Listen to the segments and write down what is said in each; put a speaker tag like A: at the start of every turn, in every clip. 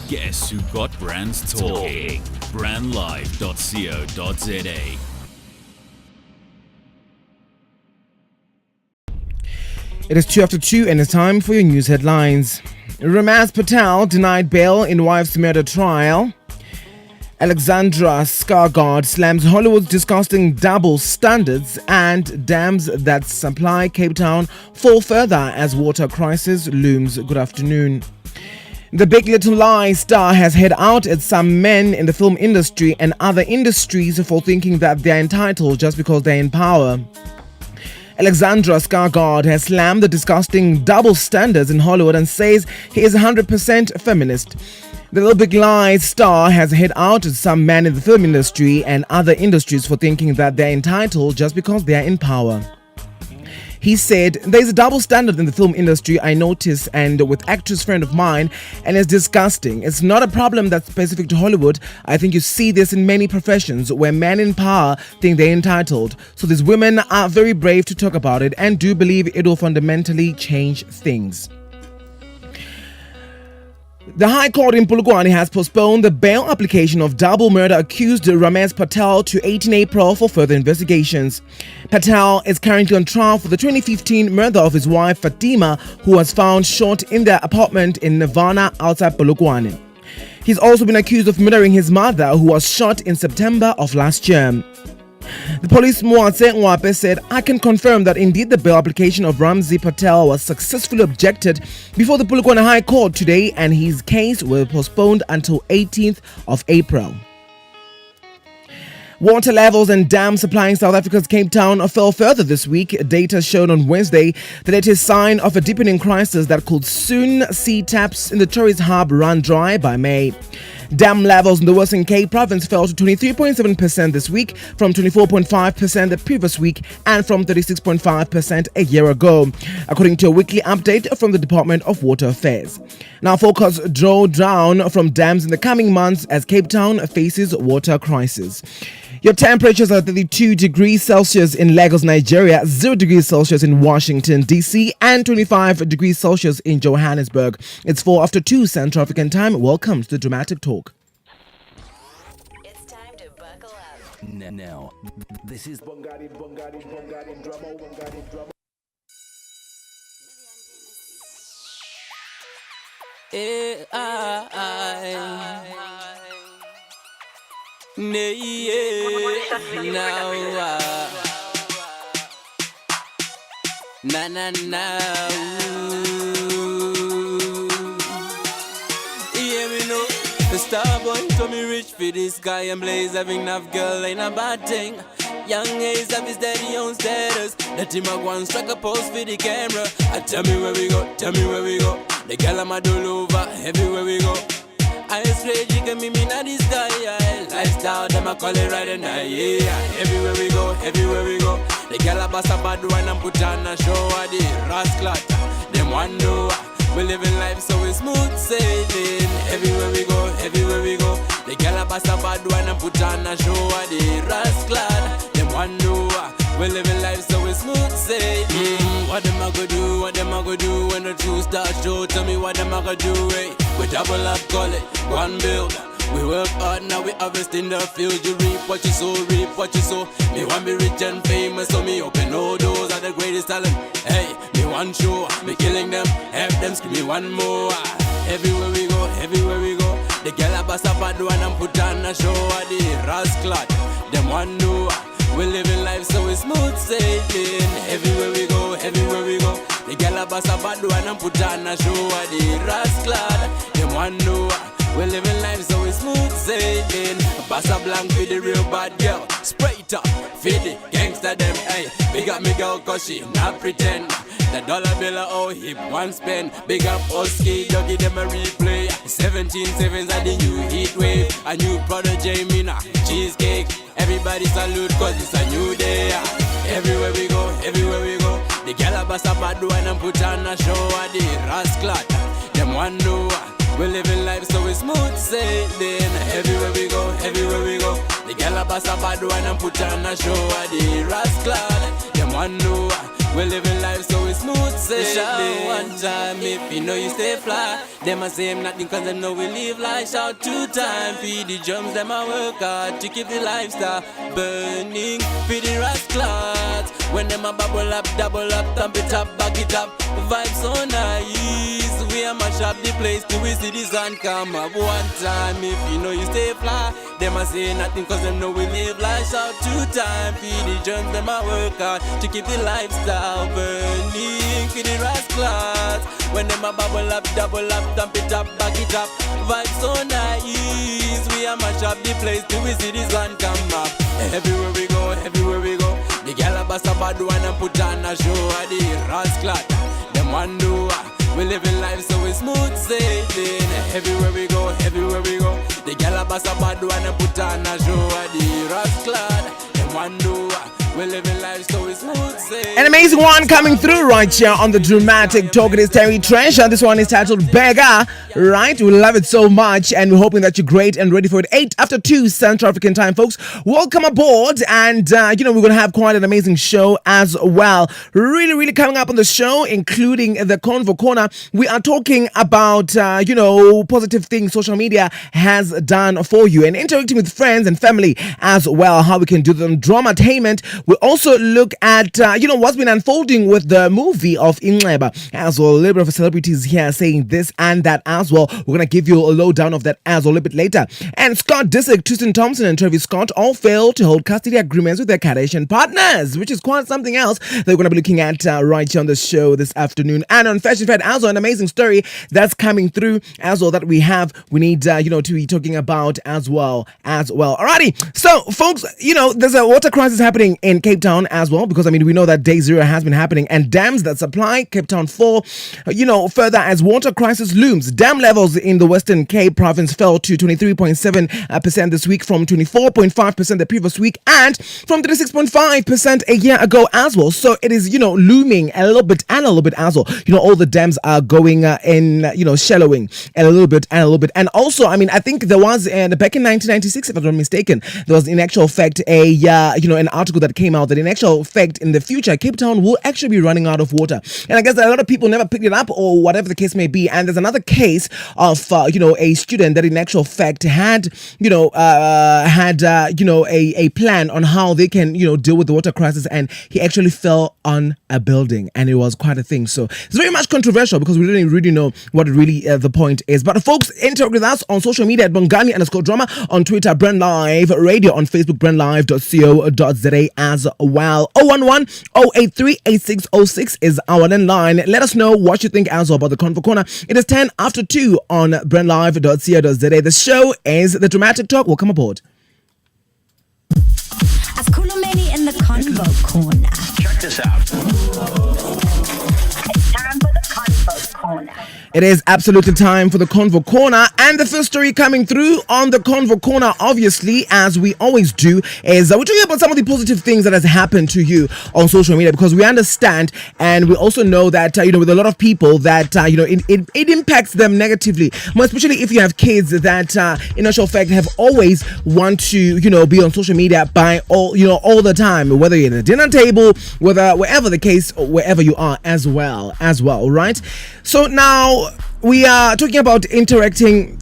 A: Guess who got brands talking? Brandlive.co.za.
B: It is 2:02 and it's time for your news headlines. Ramaz Patel denied bail in wife's murder trial. Alexandra Skarsgård slams Hollywood's disgusting double standards, and dams that supply Cape Town fall further as water crisis looms. Good afternoon. The Big Little Lies star has head out at some men in the film industry and other industries for thinking that they're entitled just because they're in power. Alexandra Skarsgård has slammed the disgusting double standards in Hollywood and says he is 100% feminist. The Little Big Lies star has head out to some men in the film industry and other industries for thinking that they're entitled just because they're in power. He said, "There's a double standard in the film industry I notice and with actress friend of mine, and it's disgusting. It's not a problem that's specific to Hollywood. I think you see this in many professions where men in power think they're entitled. So these women are very brave to talk about it and do believe it will fundamentally change things." The High Court in Polokwane has postponed the bail application of double murder accused Ramaz Patel to 18 April for further investigations. Patel is currently on trial for the 2015 murder of his wife Fatima, who was found shot in their apartment in Nirvana outside Polokwane. He's also been accused of murdering his mother, who was shot in September of last year. The police Moatse Nwape said, "I can confirm that indeed the bail application of Ramzi Patel was successfully objected before the Polokwane High Court today, and his case will be postponed until 18th of April. Water levels and dams supplying South Africa's Cape Town fell further this week. Data showed on Wednesday that it is a sign of a deepening crisis that could soon see taps in the tourist hub run dry by May. Dam levels in the Western Cape province fell to 23.7% this week, from 24.5% the previous week, and from 36.5% a year ago, according to a weekly update from the Department of Water Affairs. Now, focus draw down from dams in the coming months as Cape Town faces water crisis. Your temperatures are 32 degrees Celsius in Lagos, Nigeria, 0 degrees Celsius in Washington, D.C., and 25 degrees Celsius in Johannesburg. It's 4:02 Central African Time. Welcome to the Dramatic Talk.
C: It's time to buckle up.
D: Now, this is
E: Bongari drama.
F: The star boy told me rich for this guy and blaze having enough girl ain't a bad thing. Young Ace have his daddy on status. Let him a go and strike a pose for the camera. Tell me where we go. The girl I'm a do over everywhere we go. I straight you can meet me in the sky, yeah. Lifestyle, them I call it right and night, yeah. Everywhere we go. The girl a bust a bad one and put on a show of the rascal. Them one know we living life so it's smooth sailing. Everywhere we go. The girl a bust a bad one and put on a show of the rascal. Them one know we living life so it's smooth sailing. What them a go do when the truth start show? Tell me what them a go do, hey. We double up, call it one build. We work hard, now we harvest in the field. You reap what you sow. Me want be rich and famous, so me open all doors are the greatest talent. Hey, me one show, me killing them, have them scream me one more. Everywhere we go. The girl a bust a bad one and put on a show of the rascal. Them one know we living life so it's smooth sailing. Everywhere we go. The girl a bust a bad one and put on a show of the rascal. Them one know we living life so it's smooth sailing. Bust a blank with the real bad girl. Spray it up, feed it, gangster them, hey. Big up me girl cause she not pretend. The dollar bill oh hip one spend. Big up Oski, Dougie them a replay. 17-7s are the new heat wave. A new prodigy mina, cheesecake. Everybody salute cause it's a new day. Everywhere we go. The girl a bust a bad one and put on a show of the rascal. Them one know we living life so it's smooth sailing. Everywhere we go. The girl a bust a bad one and put on a show of the rascal. Them one know We living life so it's smooth sailing. One time if you know you stay fly. Them a say nothing cause them know we live life. Shout 2 times, feed the drums, them a work hard to keep the lifestyle burning. Feed the rascals, when them a bubble up, double up, thump it up, back it up. Vibes so nice, we a mash up the place till we see the sun come up. One time if you know you stay fly. Them a say nothing cause them know we live life. Shout 2 times, feed the drums, them a work hard to keep the lifestyle burning. Feed the rascals, when them a bubble up, double up, thump it up, back it up. Vibes so nice, we a mash up the place till we see the sun come up. Everywhere we go, everywhere we go. The gal a bust a bad one and put on a show. The rascal, them one do. We living life so it's smooth sailing. Everywhere we go, everywhere we go. The gal a bust a bad one and put on a show. The rascal, them one do. We living life so it's smooth sailing.
B: An amazing one coming through right here on the Dramatic Talk. It is Terry Treasure. This one is titled Beggar. Right? We love it so much and we're hoping that you're great and ready for it. 8 after 2 Central African time, folks. Welcome aboard. And, we're going to have quite an amazing show as well. Really, really coming up on the show, including the Convo Corner. We are talking about, positive things social media has done for you and interacting with friends and family as well. How we can do the drama-tainment. We also look at, what's been unfolding with the movie of Inxeba as well. A little bit of celebrities here saying this and that as well. We're going to give you a lowdown of that as well a little bit later. And Scott Disick, Tristan Thompson and Travis Scott all failed to hold custody agreements with their Kardashian partners, which is quite something else that we're going to be looking at right here on the show this afternoon. And on Fashion Fed as well, an amazing story that's coming through as well that we need, to be talking about as well. Alrighty. So, folks, there's a water crisis happening in Cape Town as well, because we know that day 0 has been happening and dams that supply Cape Town fall further as water crisis looms. Dam levels in the Western Cape province fell to 23.7% this week from 24.5% the previous week and from 36.5% a year ago as well. So it is looming a little bit as well. All the dams are going shallowing a little bit and also I think there was back in 1996, if I'm not mistaken, there was in actual fact an article that came out that in actual fact in the future Cape Town will actually be running out of water, and I guess a lot of people never picked it up or whatever the case may be. And there's another case of a student that in actual fact had a plan on how they can deal with the water crisis, and he actually fell on a building and it was quite a thing. So it's very much controversial because we didn't really know what really the point is. But folks, interact with us on social media at Bongani_drama, on Twitter, Brand Live Radio, on Facebook, brandlive.co.za as well. 011-083-8606 is our line. Let us know what you think as well about the Convo Corner. It is 10 after 2 on brandlive.co.za. The show is The Dramatic Talk. Welcome aboard.
E: Askulumeni in the Convo Corner.
D: Check this out.
E: It's time for the Convo Corner.
B: It is absolutely time for the Convo Corner, and the first story coming through on the Convo Corner, obviously, as we always do, is we're talking about some of the positive things that has happened to you on social media, because we understand and we also know that with a lot of people that it impacts them negatively, more especially if you have kids that in actual fact have always want to be on social media by all the time, whether you're at a dinner table, wherever the case, or wherever you are as well, right? So now we are talking about interacting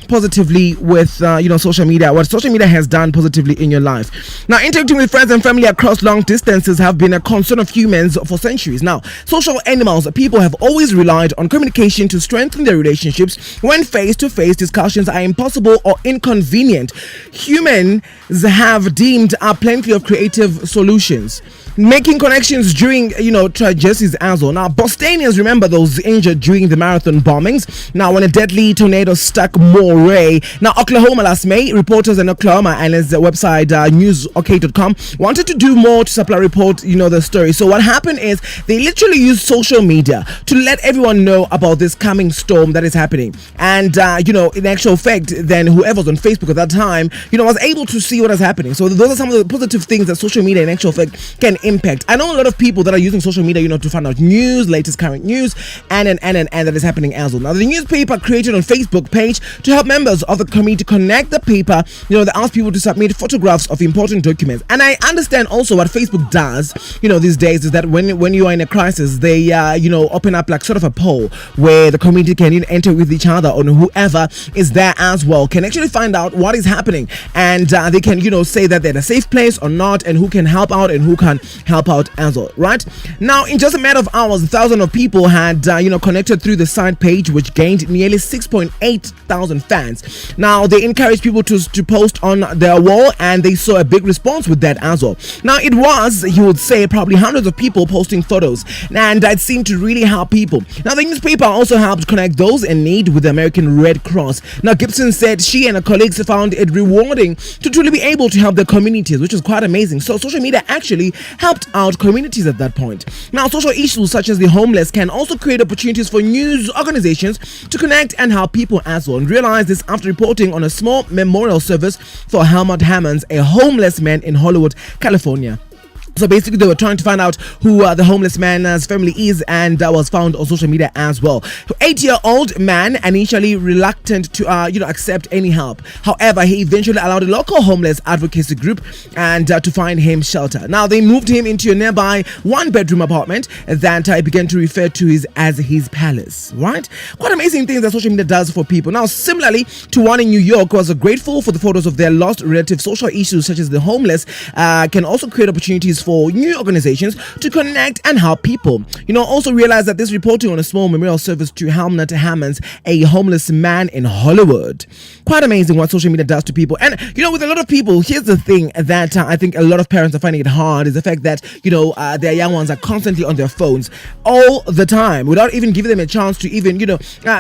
B: positively with social media, what social media has done positively in your life. Now, interacting with friends and family across long distances have been a concern of humans for centuries. Now, social animals, people have always relied on communication to strengthen their relationships when face-to-face discussions are impossible or inconvenient. Humans have deemed plenty of creative solutions, making connections during tragedies as well. Now, Bostonians remember those injured during the marathon bombings. Now, when a deadly tornado struck Moray, Oklahoma last May, reporters in Oklahoma and his website newsok.com wanted to do more to supply report the story. So what happened is they literally used social media to let everyone know about this coming storm that is happening. And in actual fact, then whoever was on Facebook at that time was able to see what is happening. So those are some of the positive things that social media in actual fact can impact. I know a lot of people that are using social media, to find out news, latest current news, and that is happening as well. Now, the newspaper created on Facebook page to help members of the committee connect the paper. They ask people to submit photographs of important documents. And I understand also what Facebook does, these days is that when you are in a crisis, they, open up like sort of a poll where the community can enter with each other on whoever is there as well, can actually find out what is happening. And they can, say that they're in a safe place or not, and who can help out and who can help out as well, right? Now, in just a matter of hours, thousands of people had, connected through the site page, which gained nearly 6.8 thousand fans. Now, they encouraged people to post on their wall, and they saw a big response with that as well. Now, it was, he would say, probably hundreds of people posting photos, and that seemed to really help people. Now, the newspaper also helped connect those in need with the American Red Cross. Now, Gibson said she and her colleagues found it rewarding to truly be able to help their communities, which is quite amazing. So social media actually helped out communities at that point. Now, social issues such as the homeless can also create opportunities for news organizations to connect and help people as well. And realize this after reporting on a small memorial service for Helmut Hammonds, a homeless man in Hollywood, California. So basically, they were trying to find out who the homeless man's family is, and that was found on social media as well. 8-year-old man, initially reluctant to accept any help. However, he eventually allowed a local homeless advocacy group and to find him shelter. Now, they moved him into a nearby one-bedroom apartment that he began to refer to as his palace. Right? Quite amazing things that social media does for people. Now, similarly to one in New York, who was grateful for the photos of their lost relatives, social issues such as the homeless can also create opportunities for new organizations to connect and help people. Also realize that this reporting on a small memorial service to Helmut Hammonds, a homeless man in Hollywood. Quite amazing what social media does to people. And with a lot of people, here's the thing that I think a lot of parents are finding it hard, is the fact that their young ones are constantly on their phones all the time without even giving them a chance to even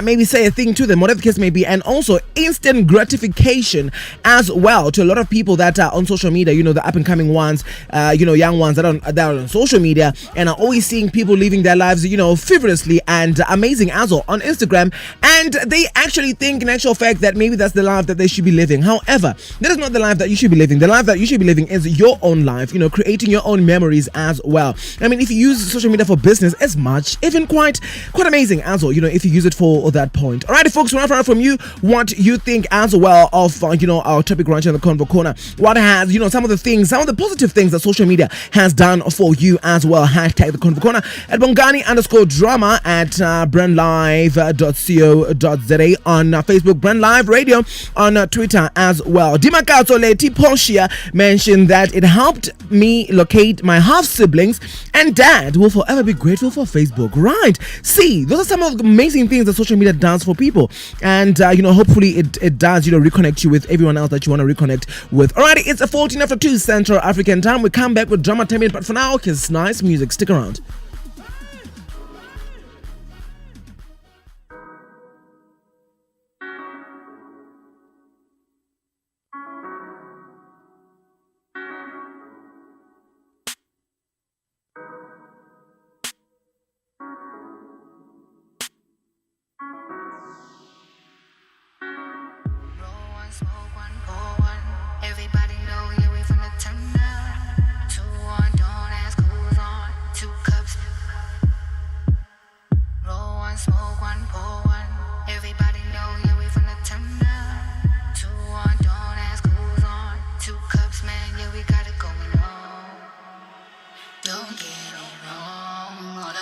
B: maybe say a thing to them, whatever the case may be. And also instant gratification as well to a lot of people that are on social media, the up and coming ones, young ones that are on social media and are always seeing people living their lives frivolously and amazing as well on Instagram, and they actually think in actual fact that maybe that's the life that they should be living. However, that is not the life that you should be living. The life that you should be living is your own life, creating your own memories as well. I mean, if you use social media for business as much, even quite amazing as well, if you use it for that point. Alright, folks, we want to find out from you what you think as well of our topic right here in the Convo Corner. What has some of the positive things that social media has done for you as well. Hashtag the Convo Corner at Bongani_drama at brandlive.co.za on Facebook, Brand Live Radio on Twitter as well. Dimakato Leti Ponshia mentioned that it helped me locate my half siblings, and dad will forever be grateful for Facebook. Right? See, those are some of the amazing things that social media does for people, and hopefully it does reconnect you with everyone else that you want to reconnect with. Alrighty, it's a 14 after 2 Central African time. We come back with drama time, but for now, here's nice music. Stick around.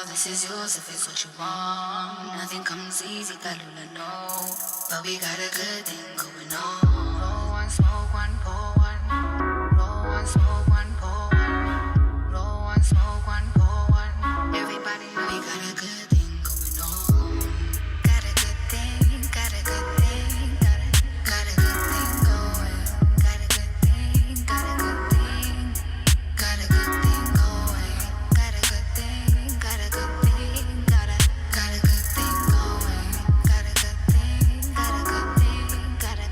G: This is yours if it's what you want. Nothing comes easy, gotta know. But we got a good thing going on. Roll one, smoke one, pour one. Roll one, smoke one, pour one. Roll one, smoke one, pour one. Everybody know we got a good thing going on. Got a good thing, got a good thing, got a good thing going. Got a good thing, got a good thing, got a good thing going. Got a good thing, got a good thing, got a good thing going. Got a good thing, got a good thing, got a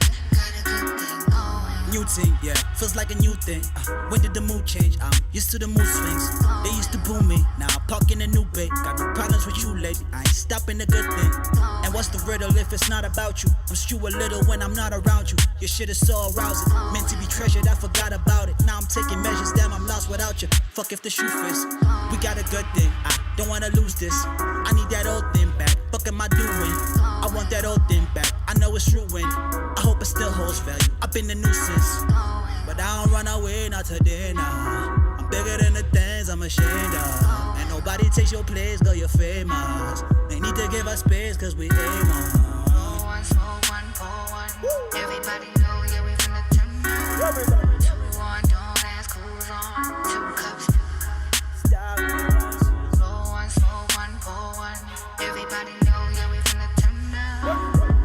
G: good thing going.
H: New thing, yeah, feels like a new thing. When did the mood change? I'm used to the mood swings. They used to boo me, now I'm parking a new bay. Got no problems with you, lady. I ain't stopping the good thing. And what's the riddle if it's not about you? I'm stew a little when I'm not around you. Your shit is so arousing, meant to be treasured. I forgot about it. Now I'm taking measures. Damn, I'm lost without you. Fuck if the shoe fits. We got a good thing. I don't wanna lose this. I need that old thing back. But fuck am I doing? I want that old thing back, I know it's ruined. I hope it still holds value, I've been a nuisance. But I don't run away, not today, nah. I'm bigger than the things I'm ashamed of. And nobody takes your place, girl, you're famous. They need to give us space, cause we aim on.
G: Roll one, smoke one, pour one. Everybody know, yeah, we finna turn up. 2 on, don't ask who's on. 2 cups. Roll one, smoke one, pour one. Everybody know, yeah, we finna turn up.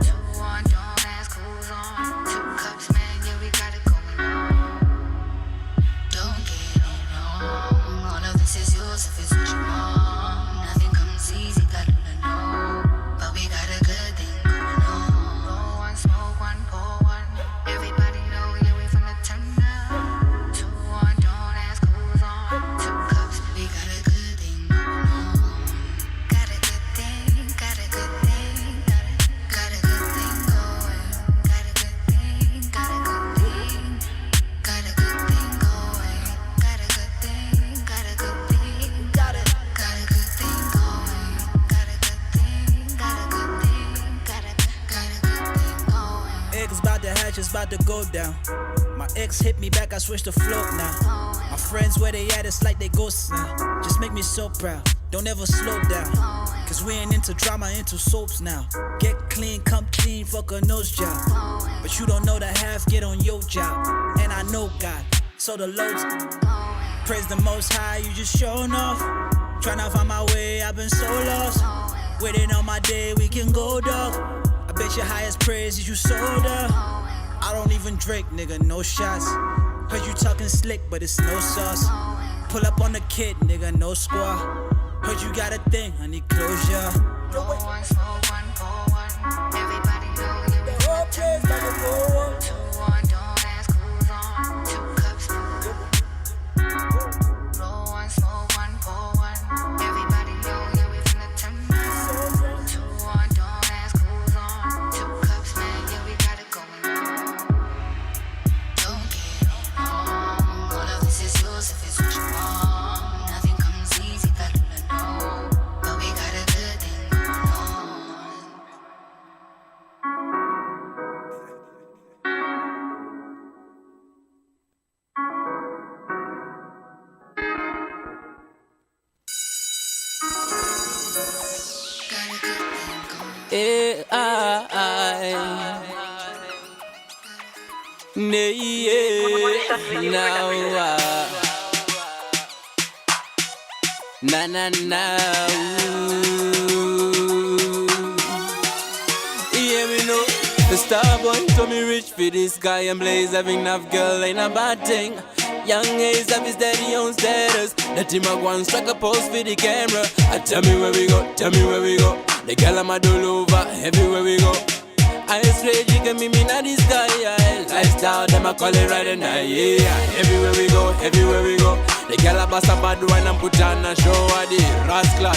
G: 2 on, don't ask who's on. 2 cups, man, yeah, we got it going on. Don't get it wrong. All of this is yours if it's what you want. Nothing comes easy, gotta know. But we got a good thing going on. Roll one, smoke one, pour one. Everybody know, yeah, we finna turn up. 2 on, don't ask who's on. 2 cups, we got a good thing going on. Got a good thing, got a good thing, got a good thing going. Got a good thing, got a good thing, got a good thing going. Got a good thing, got a good thing, got a good thing going. Got a good thing, got a good thing, got a good thing going.
H: Eggs about to hatch, it's about to go down. My ex hit me back, I switched to float now. My friends where they at, it's like they ghosts now. Just make me so proud, don't ever slow down. Cause we ain't into drama, into soaps now. Get clean, come clean, fuck a nose job. But you don't know the half, get on your job. And I know God, so the loads. Praise the most high, you just showing off. Tryna find my way, I've been so lost. Waiting on my day, we can go, dog. I bet your highest praise is you soda. I don't even drink, nigga, no shots. Heard you talking slick, but it's no sauce. Pull up on the kid, nigga, no squaw. Heard you got a thing, I need closure.
G: Roll one, smoke one, pour one. Everybody know, yeah, we finna turn up. 2 on, don't ask who's on. 2 cups. Roll one, smoke one, pour one. Everybody know, yeah, we finna turn up. 2 on, don't ask who's on. 2 cups, man, yeah, we got it going on. Don't get it wrong. All of this is yours if it's what you want. Nothing comes easy, gotta know. But we got a good thing going on. Got a good thing going.
F: Yeah, me know. The star boy told me rich for this guy and blaze having enough girl ain't a bad thing. Young Ace have his daddy on status. Let him a go and strike a pose for the camera. Tell me where we go, tell me where we go. The girl I'm a do over everywhere we go. I swear you can meet me in the sky, yeah. Lifestyle, them I call it right and night, yeah. Everywhere we go, everywhere we go. The girl a boss a bad one and put on a show of the rascal.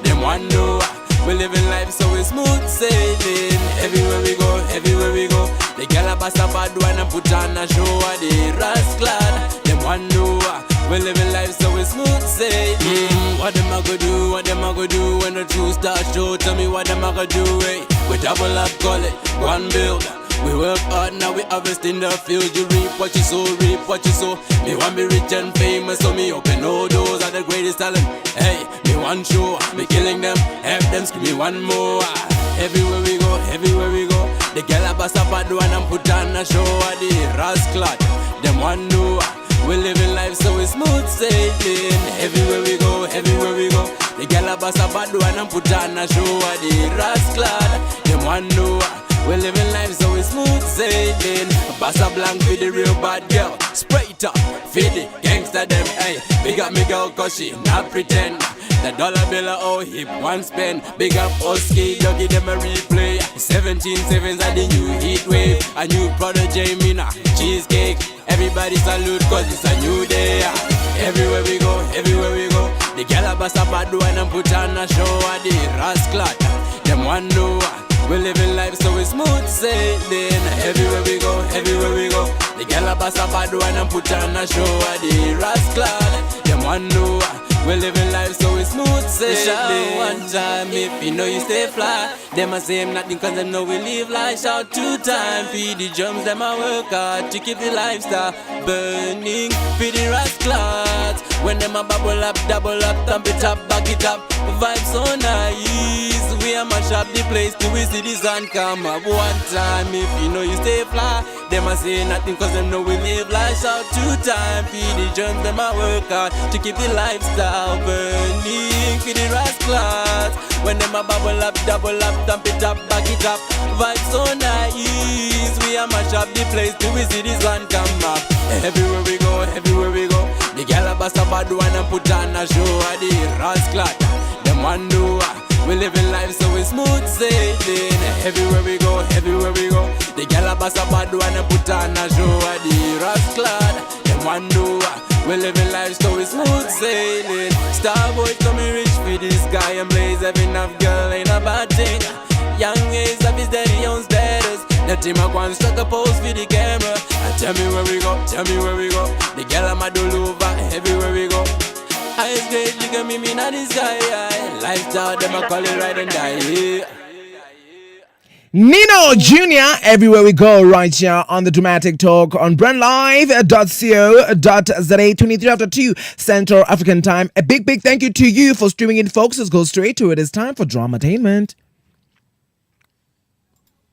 F: Them one know we living life so it's smooth sailing. Everywhere we go, everywhere we go. The girl a boss a bad one and put on a show of the rascal. Them one know we living life so it's smooth sailing. What them a go do, what them a go do when the truth start show? Tell me what them a go do, hey. We double up, call it one build. We work hard, now we harvest in the field. You reap what you sow, reap what you sow. Me want be rich and famous, so me open all doors are the greatest talent. Hey, me one show, me killing them, have them scream me one more. Everywhere we go, everywhere we go. The girl a boss a bad one and put on a show of the rascal. Them one know we living life so it's smooth sailing. Everywhere we go, everywhere we go. The girl a boss a bad one and put on a show of the rascal. Them one know we living life so it's smooth sailing. Boss a blank for the real bad girl. Spray it up for the gangster them. Hey, big up me girl cause she not pretend. The dollar bill oh hip one spend. Big up Oski, don't give them a replay. 17/7s are the new heat wave. A new prodigy mina, cheesecake. Everybody salute cause it's a new day. Everywhere we go, everywhere we go. The girl a boss a bad one and put on a show of the rascal. Them one know we living life so it's smooth sailing. Everywhere we go, everywhere we go. The girl a boss a bad one and put on a show of the rascal. Them one know We living life so it's smooth sailing. One time if you know you stay fly. Them a say nothing cause them know we live life. Shout 2 times, feed the drums, them a work hard to keep the lifestyle burning. Feed the rascals, when them a bubble up, double up, thump it up, back it up. Vibes so nice, we a mash up the place till we see the sun come up. One time if you know you stay fly. Them a say nothing cause them know we live life. Shout 2 times, feed the drums, them a work hard to keep the lifestyle burning. Feed the rascals, when them a bubble up, double up, thump it up, back it up. Vibes so nice, we a mash up the place till we see the sun come up. Everywhere we go, everywhere we go. The gal a bust a bad one and put on a show. The rascal, them one do. We living life so it's smooth sailing. Everywhere we go, everywhere we go. The gal a bust a bad one and put on a show. The rascal, them one do. We living life so it's smooth sailing. Starboy coming rich for this guy and blaze having enough girl ain't a bad thing. Young age of his daddy on status. The team a go and struck a pose for the camera. And tell me where we go, tell me where we go. The girl a mad all over everywhere we go. Highest grade, look at me not this guy. Lifestyle, them a call it right and die. Yeah.
B: Nino Jr. everywhere we go right here on the Dramatic Talk on brandlive.co.za 23 after 2 Central African Time. A big thank you to you for streaming in, folks. Let's go straight to it. It's time for Dramatainment.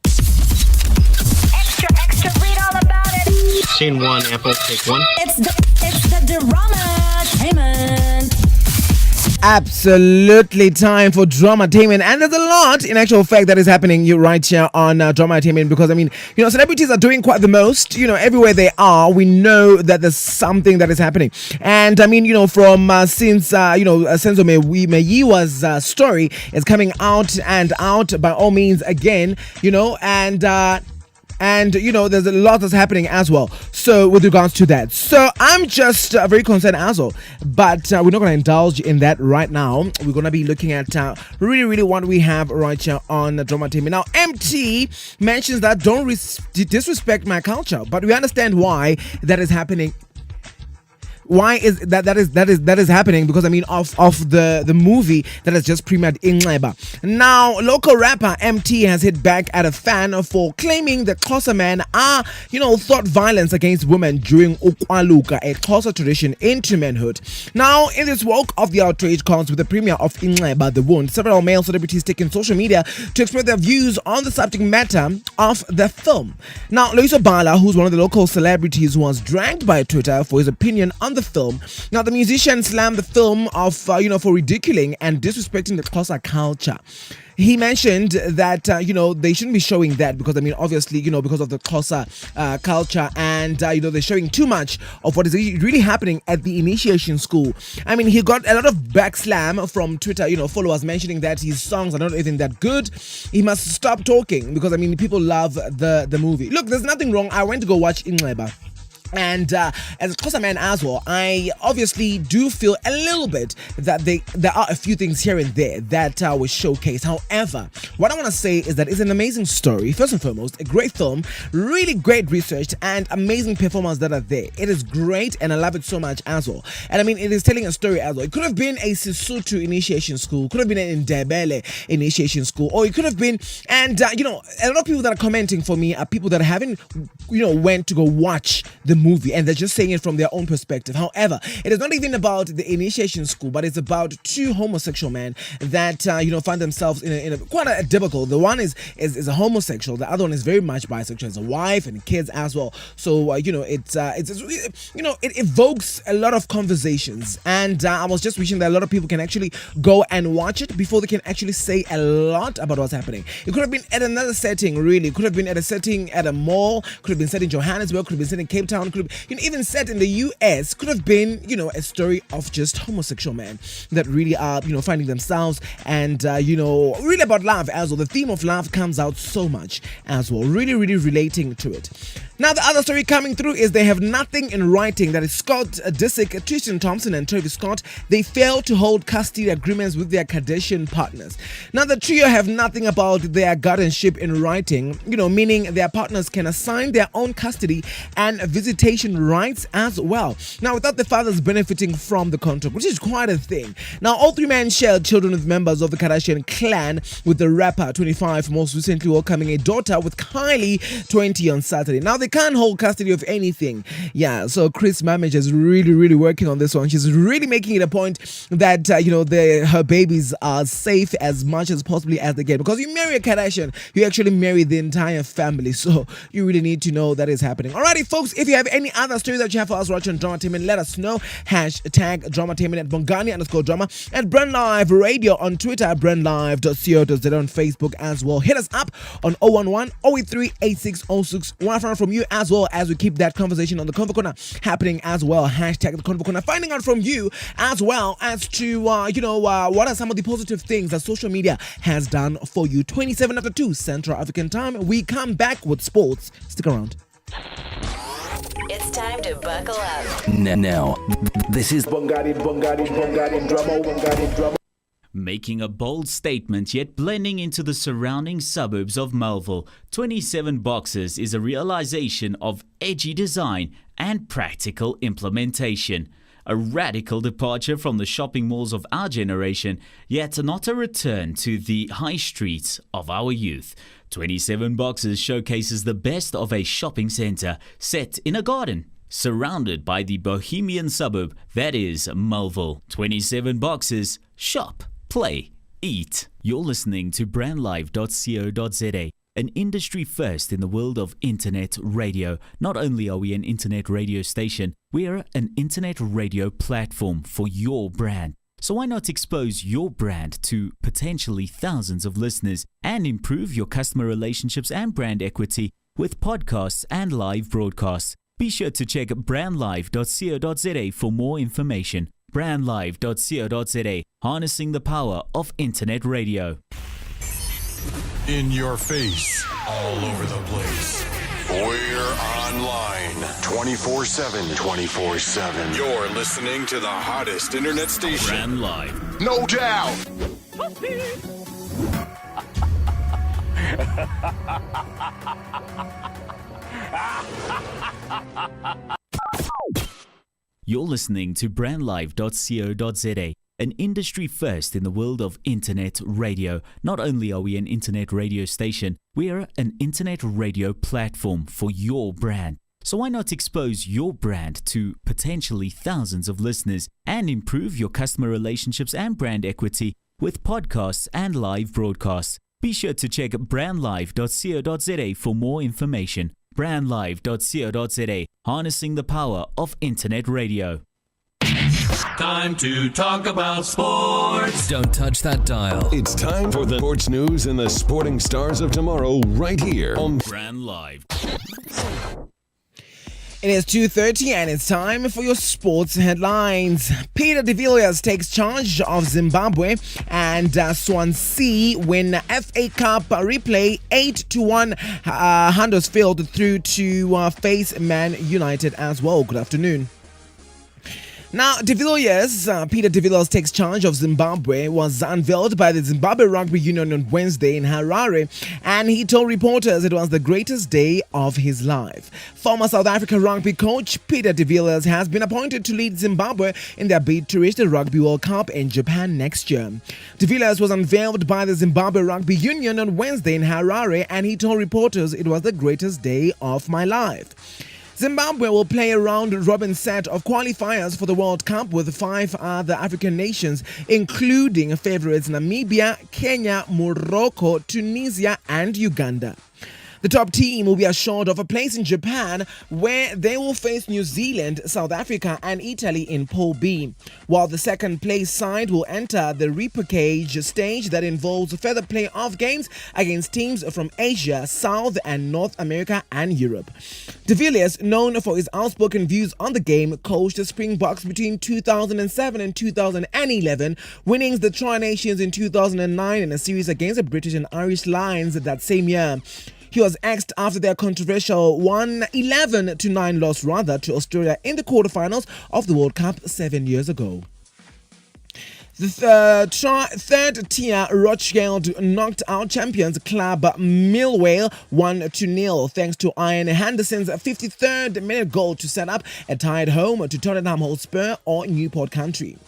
E: Extra, read all about it.
I: Scene 1, Apple, take 1.
E: It's the Dramatainment.
B: Absolutely time for Dramatainment, and there's a lot in actual fact that is happening right here on Dramatainment, because I mean, celebrities are doing quite the most. Everywhere they are, we know that there's something that is happening. And I mean, from since Senzo Meyiwa's story is coming out by all means again, and there's a lot that's happening as well. So with regards to that, so I'm just very concerned as well, but we're not going to indulge in that right now. We're going to be looking at really what we have right here on Dramatainment. Now, MT mentions that don't disrespect my culture, but we understand why that is happening. Why is that is happening? Because I mean of the movie that has just premiered in Nxeba. Now, local rapper MT has hit back at a fan for claiming that Xhosa men are thought violence against women during Ukwaluka, a Xhosa tradition into manhood. Now, in this wake of the outrage comes with the premiere of Nxeba The Wound, several male celebrities taking social media to express their views on the subject matter of the film. Now, Loyiso Bala, who's one of the local celebrities who was dragged by Twitter for his opinion on the film. Now, the musician slammed the film for ridiculing and disrespecting the Xhosa culture. He mentioned that they shouldn't be showing that because I mean obviously because of the Xhosa culture, and they're showing too much of what is really happening at the initiation school. I mean, he got a lot of backslam from Twitter followers mentioning that his songs are not even that good. He must stop talking because I mean people love the movie. Look, there's nothing wrong. I went to go watch Nxeba. And as a Xhosa man as well, I obviously do feel a little bit that there are a few things here and there that was showcased. However, what I want to say is that it's an amazing story. First and foremost, a great film, really great research, and amazing performance that are there. It is great, and I love it so much as well. And I mean, it is telling a story as well. It could have been a Sesotho initiation school, could have been an Ndebele initiation school, or it could have been, and a lot of people that are commenting for me are people that haven't, went to go watch the movie, and they're just saying it from their own perspective. However, it is not even about the initiation school, but it's about two homosexual men that find themselves in a quite a debacle. The one is a homosexual, the other one is very much bisexual, has a wife and kids as well. So it evokes a lot of conversations, and I was just wishing that a lot of people can actually go and watch it before they can actually say a lot about what's happening. It could have been at another setting, really. It could have been at a setting at a mall, could have been set in Johannesburg, could have been set in Cape Town, could have even set in the US, could have been a story of just homosexual men that really are finding themselves, and really about love as well. The theme of love comes out so much as well, really relating to it. Now, the other story coming through is they have nothing in writing. That is Scott Disick, Tristan Thompson, and Travis Scott. They failed to hold custody agreements with their Kardashian partners. Now, the trio have nothing about their guardianship in writing, meaning their partners can assign their own custody and visitation rights as well. Now, without the fathers benefiting from the contract, which is quite a thing. Now, all three men shared children with members of the Kardashian clan, with the rapper 25 most recently welcoming a daughter with Kylie 20 on Saturday. Now, they can't hold custody of anything. Yeah, so Chris Mamage is really working on this one. She's really making it a point that her babies are safe as much as possibly as they can, because you marry a Kardashian, you actually marry the entire family, so you really need to know that is happening. Alrighty, folks, if you have any other stories that you have for us watching Dramatainment, let us know. Hashtag Dramatainment at Bongani_drama, at Brand Live Radio on Twitter, brandlive.co.za on Facebook as well. Hit us up on 011 083 8606. Want to find from you as well as we keep that conversation on the Convo Corner happening as well. Hashtag the Convo Corner. Finding out from you as well as to what are some of the positive things that social media has done for you. 27 after 2 Central African Time. We come back with sports. Stick around.
C: It's time to buckle up.
D: Now, this is
B: Bongani drama.
A: Making a bold statement yet blending into the surrounding suburbs of Melville, 27 Boxes is a realization of edgy design and practical implementation. A radical departure from the shopping malls of our generation, yet not a return to the high streets of our youth. 27 Boxes showcases the best of a shopping centre set in a garden, surrounded by the bohemian suburb that is Melville. 27 Boxes, shop, play, eat. You're listening to brandlive.co.za, an industry first in the world of internet radio. Not only are we an internet radio station, we are an internet radio platform for your brand. So why not expose your brand to potentially thousands of listeners and improve your customer relationships and brand equity with podcasts and live broadcasts? Be sure to check brandlive.co.za for more information. brandlive.co.za, harnessing the power of internet radio.
J: In your face, all over the place. We're online 24/7. 24/7. You're listening to the hottest internet station.
A: Brand Live.
J: No doubt.
A: You're listening to brandlive.co.za, an industry first in the world of internet radio. Not only are we an internet radio station, we are an internet radio platform for your brand. So why not expose your brand to potentially thousands of listeners and improve your customer relationships and brand equity with podcasts and live broadcasts? Be sure to check brandlive.co.za for more information. brandlive.co.za, harnessing the power of internet radio. Time to talk about sports.
D: Don't touch that dial.
J: It's time for the sports news and the sporting stars of tomorrow right here on
A: Brand Live.
B: It is 2:30 and it's time for your sports headlines. Peter de Villiers takes charge of Zimbabwe, and Swansea win FA Cup replay 8-1 Huddersfield through to face Man United as well. Good afternoon. Now, Peter de Villiers takes charge of Zimbabwe was unveiled by the Zimbabwe Rugby Union on Wednesday in Harare, and he told reporters it was the greatest day of his life. Former South Africa rugby coach Peter de Villiers has been appointed to lead Zimbabwe in their bid to reach the Rugby World Cup in Japan next year. De Villiers was unveiled by the Zimbabwe Rugby Union on Wednesday in Harare, and he told reporters it was the greatest day of my life. Zimbabwe will play a round-robin set of qualifiers for the World Cup with 5 other African nations, including favourites Namibia, Kenya, Morocco, Tunisia and Uganda. The top team will be assured of a place in Japan, where they will face New Zealand, South Africa and Italy in Pool B, while the second place side will enter the repackage stage that involves further playoff games against teams from Asia, South and North America and Europe. De Villiers, known for his outspoken views on the game, coached the Springboks between 2007 and 2011, winning the Tri-Nations in 2009 and a series against the British and Irish Lions that same year. He was axed after their controversial 11-9 loss to Australia in the quarterfinals of the World Cup 7 years ago. The third-tier Rothschild knocked out champions club Millwall 1-0 thanks to Ian Henderson's 53rd minute goal to set up a tied home to Tottenham Hotspur or Newport Country.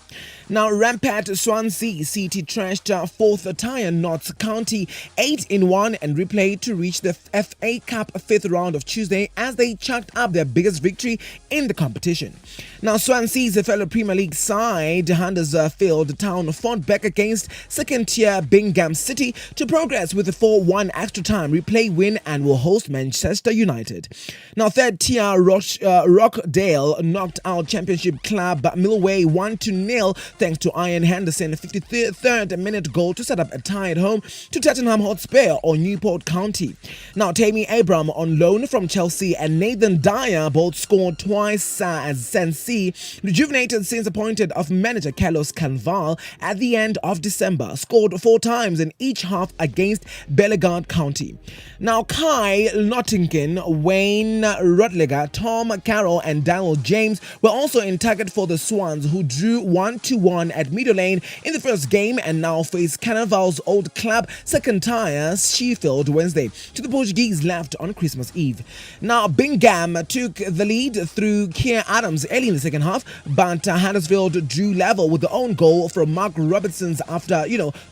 B: Now, rampant Swansea City trashed fourth-tier Notts County 8-1 and replayed to reach the FA Cup 5th round of Tuesday as they chucked up their biggest victory in the competition. Now, Swansea's fellow Premier League side, Huddersfield Town, fought back against second-tier Bingham City to progress with a 4-1 extra-time replay win and will host Manchester United. Now, third-tier Rockdale knocked out Championship club Millwall 1-0 thanks to Ian Henderson's 53rd minute goal to set up a tie at home to Tottenham Hotspur or Newport County. Now, Tammy Abraham on loan from Chelsea and Nathan Dyer both scored twice as Swansea, rejuvenated since appointed of manager Carlos Canval at the end of December, scored 4 times in each half against Bellegarde County. Now, Kai Nottingham, Wayne Rodliger, Tom Carroll and Daniel James were also in target for the Swans, who drew 1-1 at Meadow Lane in the first game and now face Canval's old club second-tier Sheffield Wednesday to the Portuguese left on Christmas Eve. Now, Bingham took the lead through Keir Adams early in the second half, but Huddersfield drew level with the own goal from Mark Robertson's after,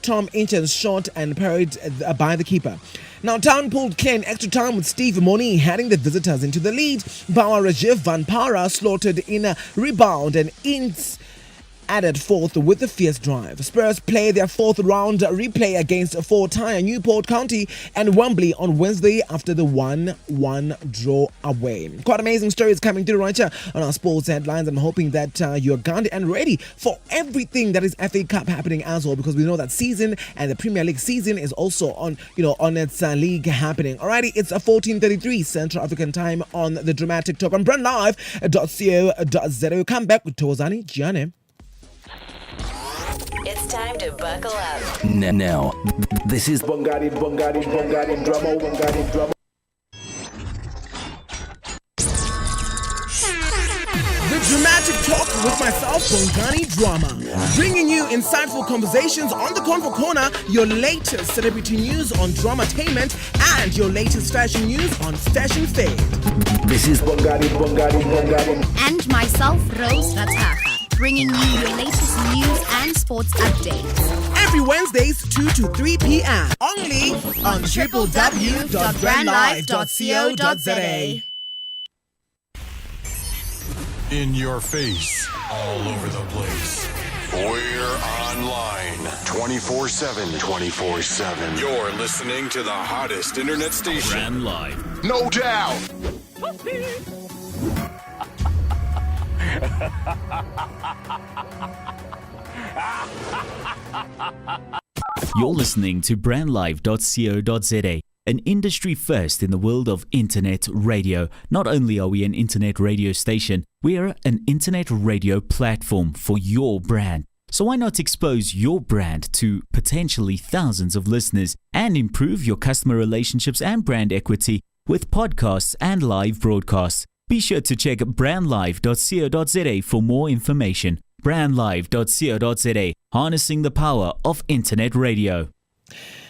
B: Tom Inchen's shot and parried by the keeper. Now, Town pulled clear in extra time with Steve Moni heading the visitors into the lead. Bauer Rajiv Van Para slaughtered in a rebound and Ince added fourth with a fierce drive. Spurs play their 4th round replay against 4-tier Newport County and Wembley on Wednesday after the 1-1 draw away. Quite amazing stories coming through right here on our sports headlines. I'm hoping that you're gunned and ready for everything that is FA Cup happening as well, because we know that season and the Premier League season is also on its league happening. Alrighty, it's 14:33 Central African time on the Dramatic Talk on brandlive.co.za. Come back with Tozani Gianni.
C: It's time to buckle up.
D: Now, this is
B: Bongari drama. The Dramatic Talk with myself, Bongani Drama, bringing you insightful conversations on the Convo Corner, your latest celebrity news on Dramatainment, and your latest fashion news on Fashion Fade.
D: This is
B: Bongari.
K: And myself, Rose Rataha, bringing you your latest news and sports updates.
B: Every Wednesdays, 2 to 3 p.m. Only on www.brandlive.co.za.
J: In your face, all over the place. We're online 24/7. 24/7. You're listening to the hottest internet station.
A: Brand Live.
J: No doubt.
A: You're listening to brandlive.co.za, an industry first in the world of internet radio. Not only are we an internet radio station, we are an internet radio platform for your brand. So why not expose your brand to potentially thousands of listeners and improve your customer relationships and brand equity with podcasts and live broadcasts? Be sure to check brandlive.co.za for more information. brandlive.co.za, harnessing the power of internet radio.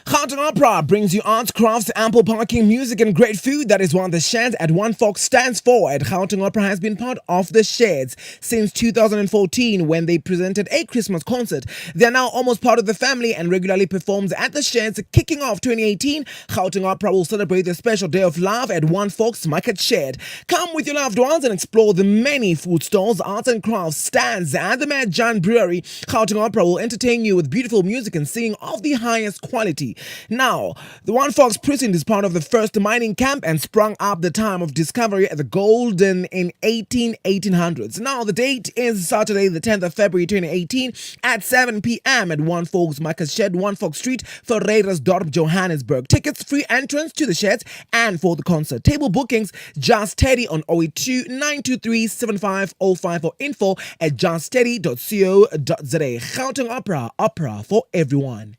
B: Gauteng Opera brings you arts, crafts, ample parking, music and great food. That is what the Sheds at One Fox stands for. At Gauteng Opera has been part of the Sheds since 2014 when they presented a Christmas concert. They are now almost part of the family and regularly performs at the Sheds. Kicking off 2018, Gauteng Opera will celebrate the special day of love at One Fox Market Shed. Come with your loved ones and explore the many food stalls, arts and crafts stands at the Mad John Brewery. Gauteng Opera will entertain you with beautiful music and singing of the highest quality. Now, the One Fox Precinct is part of the first mining camp and sprung up the time of discovery at the Golden in 1800s. Now, the date is Saturday, the 10th of February 2018 at 7 p.m. at One Fox Market Shed, One Fox Street, Ferreiresdorp, Johannesburg. Tickets, free entrance to the sheds and for the concert. Table bookings, just Teddy on 082 923 7505 or info at justteddy.co.za. Gauteng Opera, opera for everyone.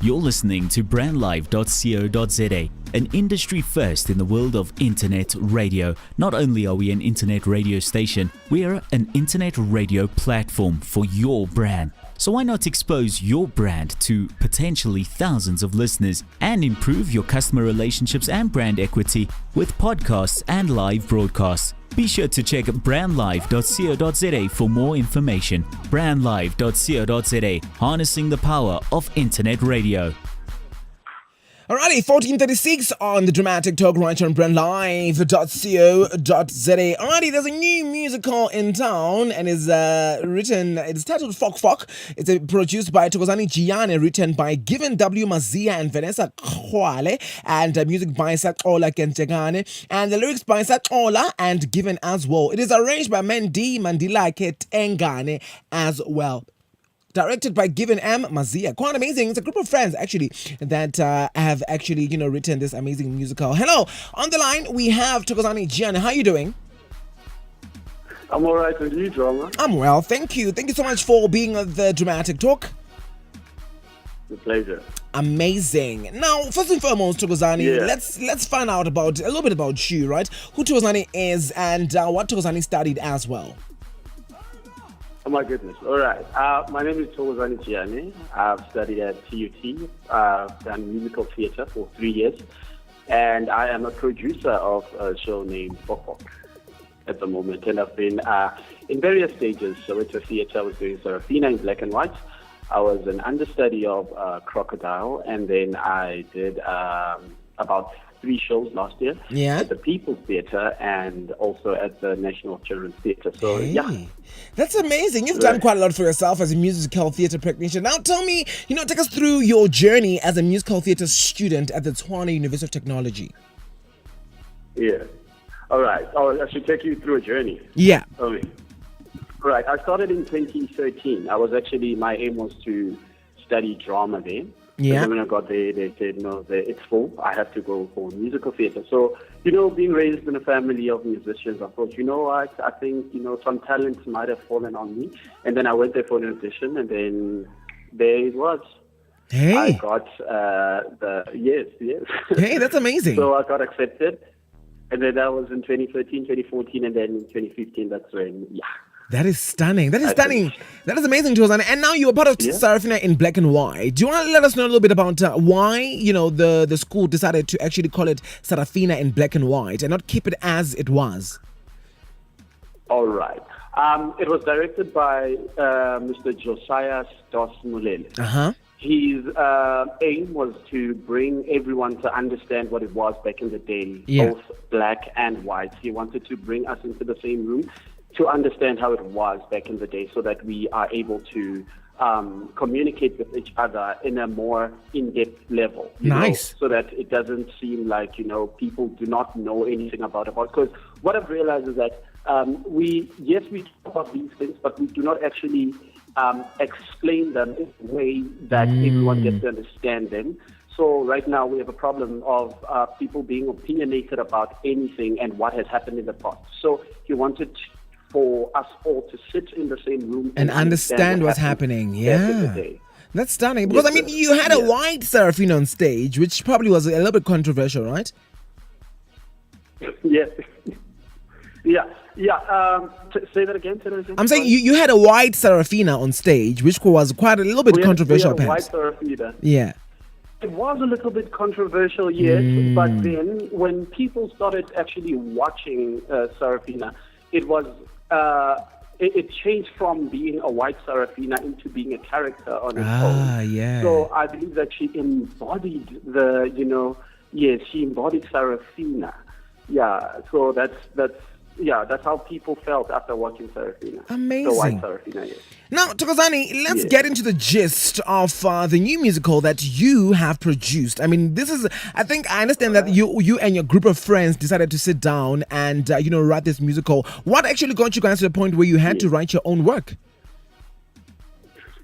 A: You're listening to brandlive.co.za, an industry first in the world of internet radio. Not only are we an internet radio station, we are an internet radio platform for your brand. So why not expose your brand to potentially thousands of listeners and improve your customer relationships and brand equity with podcasts and live broadcasts? Be sure to check brandlive.co.za for more information. brandlive.co.za, harnessing the power of internet radio.
B: Alrighty, 14:36 on the Dramatic Talk right on brandlive.co.za. Alrighty, there's a new musical in town and it's titled Fok Fok. It's produced by Thokozani Giane, written by Given W. Mazia and Vanessa Khwale, and music by Saxola Kentegane, and the lyrics by Saxola and Given as well. It is arranged by Mandy Mandila Ketengane as well. Directed by Given M. Mazia. Quite amazing. It's a group of friends, actually, that have actually, written this amazing musical. Hello. On the line, we have Thokozani Giane. How are you doing?
L: I'm all right with you, Drama.
B: I'm well, thank you. Thank you so much for being on the Dramatic Talk.
L: It's a pleasure.
B: Amazing. Now, first and foremost, Thokozani, let's find out a little bit about you, right? Who Thokozani is and what Thokozani studied as well.
L: Oh my goodness. All right. My name is Thokozani Giane. I've studied at TUT, done musical theatre for 3 years, and I am a producer of a show named Fok Fok at the moment. And I've been in various stages. So it's a theatre. I was doing Serafina in black and white. I was an understudy of Crocodile, and then I did about 3 shows last year at the People's Theatre and also at the National Children's Theatre. So,
B: That's amazing. You've done quite a lot for yourself as a musical theatre practitioner. Now, tell me, take us through your journey as a musical theatre student at the Tshwane University of Technology.
L: Yeah. All right. Oh, I should take you through a journey.
B: Yeah.
L: Okay. All right. I started in 2013. My aim was to study drama then.
B: Yeah.
L: And when I got there, they said, no, it's full. I have to go for musical theatre. So, being raised in a family of musicians, I thought, I think, some talents might have fallen on me. And then I went there for an audition, and then there it was.
B: Hey.
L: I got yes.
B: Hey, that's amazing.
L: So I got accepted. And then that was in 2013, 2014, and then in 2015, that's when,
B: That is stunning. That is stunning. That is amazing, Thokozani. And now you're part of Serafina in black and white. Do you want to let us know a little bit about why, the school decided to actually call it Serafina in black and white and not keep it as it was?
L: All right. It was directed by Mr. Josiah Dos Mulele.
B: Uh-huh.
L: His aim was to bring everyone to understand what it was back in the day, both black and white. He wanted to bring us into the same room to understand how it was back in the day so that we are able to communicate with each other in a more in-depth level.
B: Nice.
L: So that it doesn't seem like, people do not know anything about it. Because what I've realized is that we talk about these things, but we do not actually explain them in a way that everyone gets to understand them. So right now we have a problem of people being opinionated about anything and what has happened in the past. So he wanted for us all to sit in the same room
B: and understand what's happening. Yeah. That's stunning. Because, you had a white Serafina on stage, which probably was a little bit controversial, right?
L: Yes. Say that again.
B: I'm saying you had a white Serafina on stage, which was quite a little bit controversial, perhaps.
L: White Serafina.
B: Yeah.
L: It was a little bit controversial, yes, but then when people started actually watching Serafina, it was it changed from being a white Serafina into being a character on its own.
B: Yeah.
L: So I believe that she embodied she embodied Serafina. Yeah. So that's how people felt after watching Serafina.
B: Amazing.
L: The white Serafina, yes.
B: Now, Thokozani, let's get into the gist of the new musical that you have produced. I understand that you and your group of friends decided to sit down and, write this musical. What actually got you guys to the point where you had to write your own work?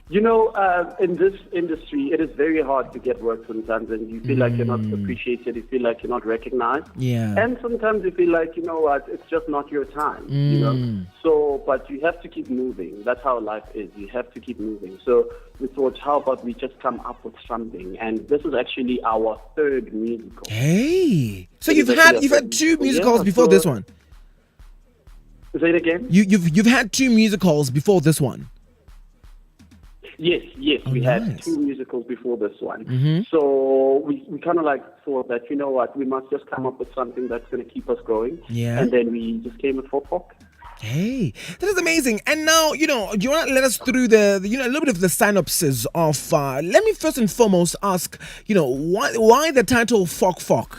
L: You know, in this industry, it is very hard to get work sometimes, and you feel like you're not appreciated, you feel like you're not recognized.
B: Yeah.
L: And sometimes you feel like, you know what, it's just not your time, you know. So, but you have to keep moving. That's how life is. You have to keep moving. So we thought, how about we just come up with something? And this is actually our third musical.
B: Hey. So you've had two musicals before this one?
L: Say it again?
B: You've had two musicals before this one?
L: Yes, we had two musicals before this one. So we kind of like thought that, you know what, we must just come up with something that's going to keep us going.
B: Yeah.
L: And then we just came with Fok Fok.
B: Hey, that is amazing. And now, do you want to let us through a little bit of the synopsis of, let me first and foremost ask, why the title Fok Fok?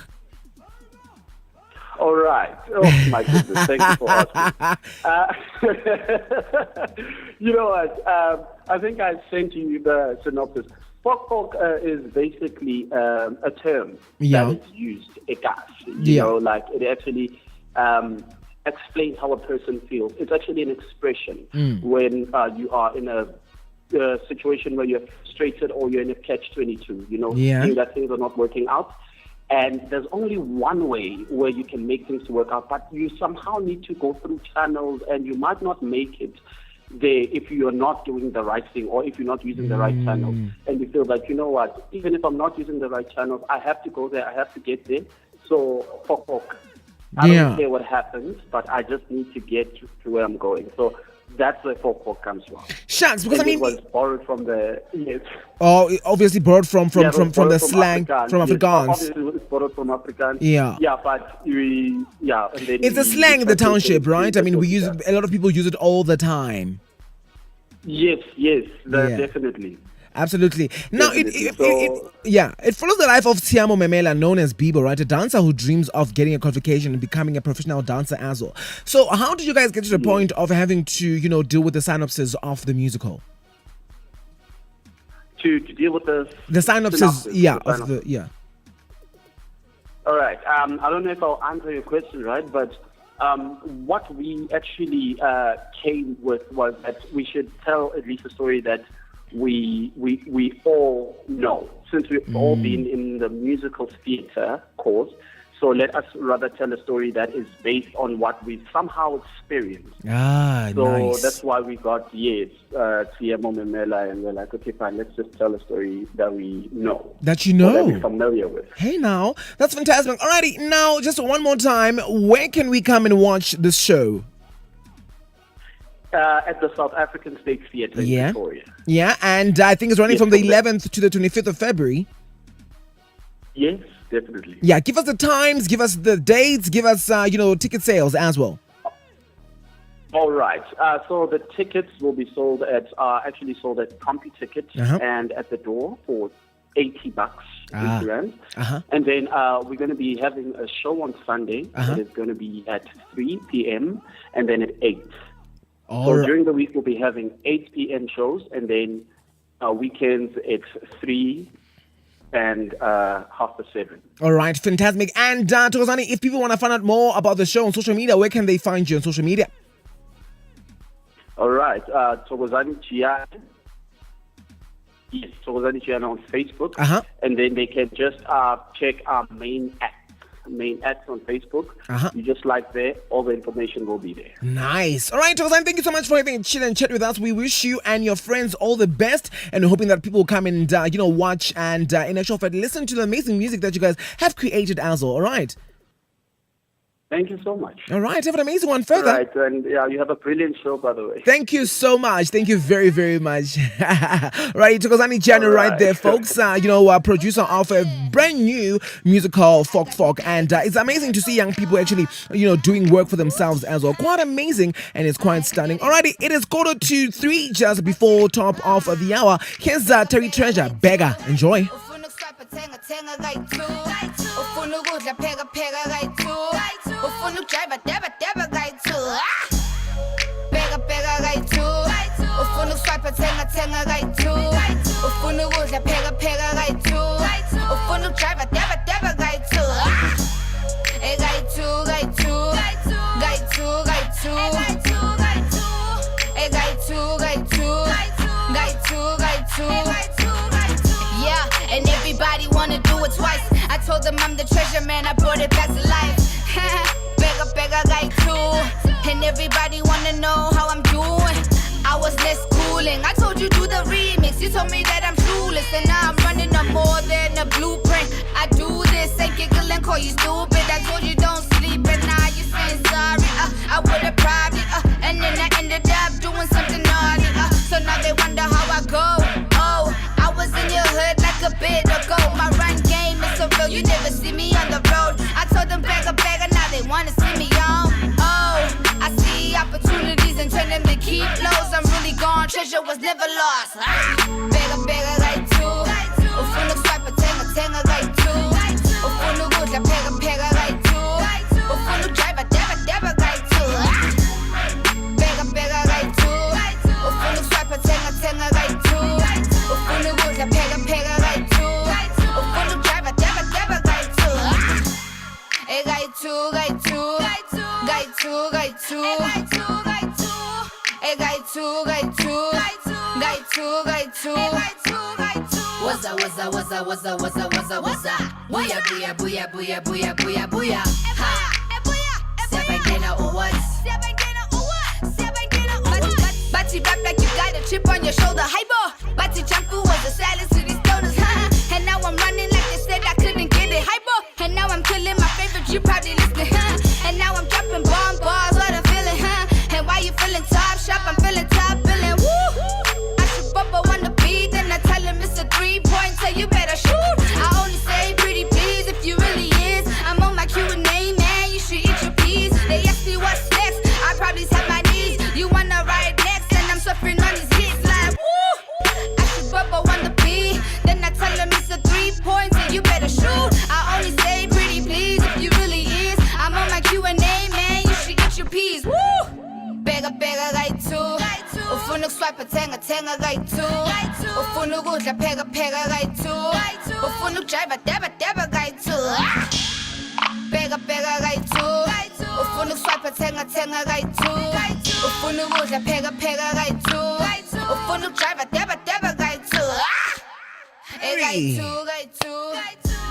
L: All right. Oh, my goodness. Thank you for asking. You know what? I think I sent you the synopsis. Fok Fok is basically a term that is used, ekas. You know, like it actually explains how a person feels. It's actually an expression when you are in a situation where you're frustrated or you're in a catch-22, seeing that things are not working out. And there's only one way where you can make things work out, but you somehow need to go through channels, and you might not make it there if you are not doing the right thing or if you're not using the right channels. And you feel like, you know what, even if I'm not using the right channels, I have to go there, I have to get there. So, Fok Fok. I don't care what happens, but I just need to get to where I'm going. So that's where Fok Fok comes from.
B: Shucks, because
L: it was borrowed from the
B: Oh, obviously borrowed from the slang from Afrikaans.
L: Obviously, it's borrowed from Afrikaans.
B: Yeah,
L: but and then
B: it's a slang in the township, right? I mean, we use a lot of people use it all the time.
L: Yes, definitely.
B: Absolutely. Now, it follows the life of Tshiamo Memela, known as Bibo, right? A dancer who dreams of getting a qualification and becoming a professional dancer as well. So, how did you guys get to the point of having to, deal with the synopsis of the musical?
L: To deal with
B: the synopsis,
L: All right. I don't know if I'll answer your question right, but what we actually came with was that we should tell at least a story that we all know, since we've all been in the musical theater course. So let us rather tell a story that is based on what we've somehow experienced. So that's why we got Tshiamo Memela, and we're like, okay, fine, let's just tell a story that we know.
B: That you know.
L: That we're familiar with.
B: Hey now, that's fantastic. Alrighty, now just one more time, where can we come and watch this show?
L: At the South African State Theatre in Victoria.
B: Yeah, and I think it's running from the 11th to the 25th of February.
L: Yes, definitely.
B: Yeah, give us the times, give us the dates, give us, ticket sales as well.
L: All right. So the tickets will be sold at CompuTicket and at the door for $80, $80. And then we're going to be having a show on Sunday. That is going to be at 3 p.m. and then at 8. So during the week, we'll be having 8 p.m. shows, and then weekends, it's 3 and 7:30.
B: All right, fantastic. And Thokozani, if people want to find out more about the show on social media, where can they find you on social media?
L: All right, Thokozani Chiane. Yes, Thokozani Chiane on Facebook. And then they can just check our main ads on Facebook. You just like there, all the information will be there.
B: Nice. All right, Thokozani, thank you so much for having a chill and chat with us. We wish you and your friends all the best, and we're hoping that people will come and watch and in a short fact listen to the amazing music that you guys have created as well. All right.
L: Thank you so much.
B: All right, have an amazing one further.
L: All right, and you have a brilliant show, by the way.
B: Thank you so much. Thank you very, very much. Right, Thokozani Chiane right there, folks. Producer of a brand new musical, Fok Fok, and it's amazing to see young people actually, doing work for themselves as well. Quite amazing, and it's quite stunning. Alrighty, it is 2:45, just before top of the hour. Here's Terry Treasure, Beggar. Enjoy.
G: Ufuna ukudla pheka pheka kayi-2 ufuna ukujayva deba deba kayi-2 pheka pheka kayi-2 ufuna ukuswayipha thenga thenga kayi-2 ufuna ukudla pheka pheka kayi-2 ufuna ukujayva deba deba kayi-2 kayi-2 kayi-2 kayi-2 kayi-2 kayi-2 kayi-2 Yeah, and everybody wanna do it twice. I told them I'm the treasure man, I brought it back to life. Bega, guy too. And everybody wanna know how I'm doing. I was less cooling. I told you do the remix. You told me that I'm clueless, and now I'm running on more than a blueprint. I do this, ain't giggling, call you stupid. I told you don't sleep, and now you're saying sorry. I would've probably, and then I ended up doing something naughty. So now they wonder how I go. Oh, I was in your hood like a bit ago. My run game is so real, you never see me on the road. I told them beggar, now they wanna see me on. Oh, I see opportunities and turn them to keep lows. I'm really gone, treasure was never lost. Beggar, right too. Ufuna swipe, tenga, right too. Ufuna kudla, pega, right too. Ufuna drive, deba, right too. Beggar, right too. Ufuna swipe, tenga, right too. Ufuna kudla, pega, right too. Ufuna drive, deba, right too. Right too. Waza. Booyah. Ha. Sebangena or what? Bati rap like you got a chip on your shoulder. Hypo. Bati Champu was a salad to these stoners. And now I'm running like they said I couldn't get it. Hypo. And now I'm killing my favorite, you probably listening. And now I'm dropping bomb bars, what I'm feeling. And why you feeling top shop? I'm feeling top billing. Woo! I should bubble on the beat, then I tell him it's a 3-pointer. You better shoot. I only say pretty please if you really is. I'm on my Q&A, man. You should eat your peas. They ask me what's next. I probably tap my knees. You wanna ride next, and I'm suffering on these hits like woo. I should bubble on the beat, then I tell him it's a 3-pointer. You better shoot. I only say pretty please if you really is. I'm on my Q&A, man. You should eat your peas. Woo. Beggar, right too. Ufuna swipe, tenga, right too. Ufuna kudla, pega, right too. Ufuna drive, deba, right too. Beggar, right too. Ufuna swipe, tenga, right too. Ufuna kudla, pega, right too. Ufuna drive, deba, right too.